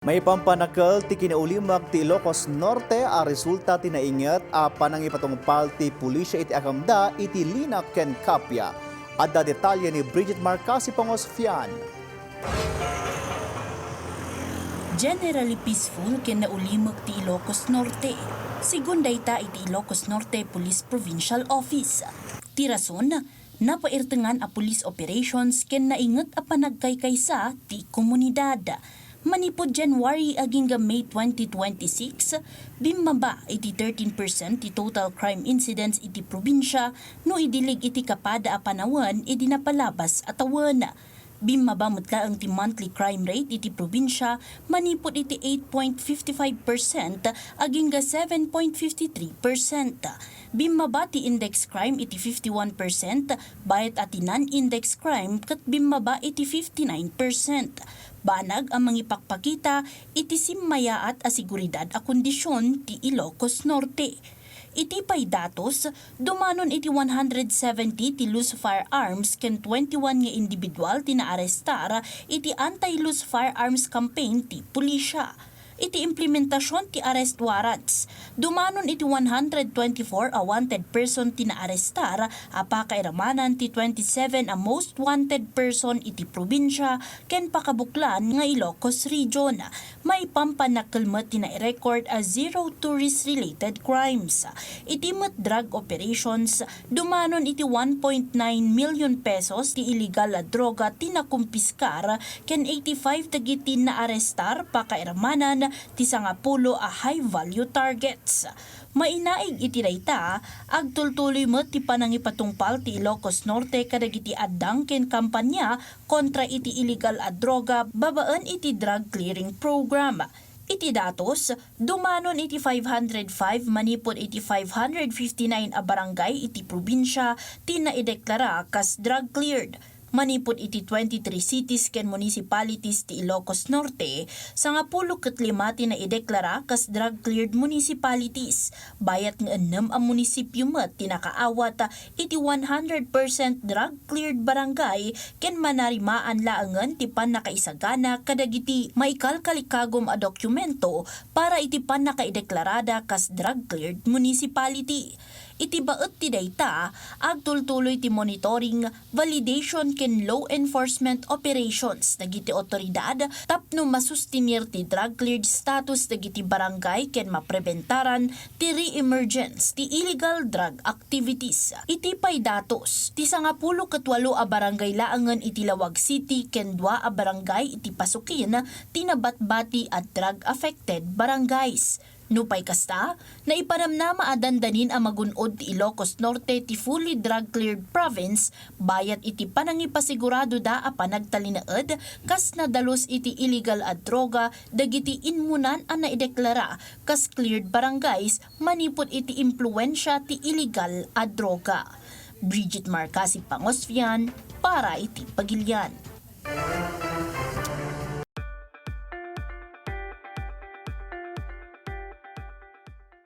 May pampanakal ti kinaulimag ti Ilocos Norte a resulta ti nainget a panangipatungpal ti pulisya iti akamda iti lina ken kapya. Adda detalye ni Brigitte Marcasi-Pangosfian. Generally peaceful ken naulimag ti Ilocos Norte. Sigun dayta iti Ilocos Norte Police Provincial Office. Ti rason, napairtengan a police operations ken nainget a panagkaykaysa ti komunidad. Manipod January aging May 2026, bimaba iti 13% ti total crime incidents iti probinsya no idilig iti kapada a panawan iti napalabas atawan. Bimaba mutla ang ti monthly crime rate iti probinsya manipod iti 8.55% aging 7.53%. Bimaba ti index crime iti 51%, bayat ati non-index crime kat bimaba iti 59%. Banag ang mangipakpakita iti simmayaat a seguridad a kondisyon ti Ilocos Norte. Iti pay datos, dumanon iti 170 ti loose firearms ken 21 nga individual ti naarestar iti anti-loose firearms campaign ti pulisya. Iti implementasyon ti arrest warrants, dumanon iti 124 a wanted person ti naarestar, apakairamanan ti 27 a most wanted person iti probinsya ken pakabuklan nga Ilocos Region. May pampanakelmet ti na-record as zero tourist-related crimes. Iti met drug operations, dumanon iti 1.9 million pesos ti illegal a droga ti nakumpiskar ken 85 dagiti naarestar pakairamanan ti 10 a high-value targets. Mainaig iti dayta, agtultuloy met ti panangipatungpal ti Ilocos Norte kadagiti addang ken kampanya kontra iti illegal a droga babaan iti drug clearing program. Iti datos, dumanon iti 505 manipod iti 559 a barangay iti probinsya ti naideklara kas drug cleared. Manipod iti 23 cities ken municipalities ti Ilocos Norte, 15 ti naideklara kas drug-cleared municipalities. Bayat nga 6 ang munisipyo met ti nakaawat iti 100% drug-cleared barangay ken manarimaan laangan ti pannakaisagana kadagiti maikalkalikagom a dokumento para iti pannakaideklarada kas drug-cleared municipality. Iti baet ti dayta, agtultuloy ti monitoring, validation ken law enforcement operations dagiti otoridad tapno masustinir ti drug cleared status dagiti barangay ken mapreventaran ti re-emergence ti illegal drug activities. Iti pay datos, ti 18 a barangay laangan iti Lawag City ken 2 a barangay iti Pasukin tinabatbati at drug affected barangays. Nupay kasta, naipanamnama adandanin ang magunod ti Ilocos Norte ti fully drug-cleared province bayat iti panangipasigurado da a panagtalinaed kas nadalos iti illegal a droga dagiti inmunan a naideklara kas cleared barangays manipod iti impluensya ti illegal a droga. Brigitte Marcasi-Pangosfian para iti Pagilian.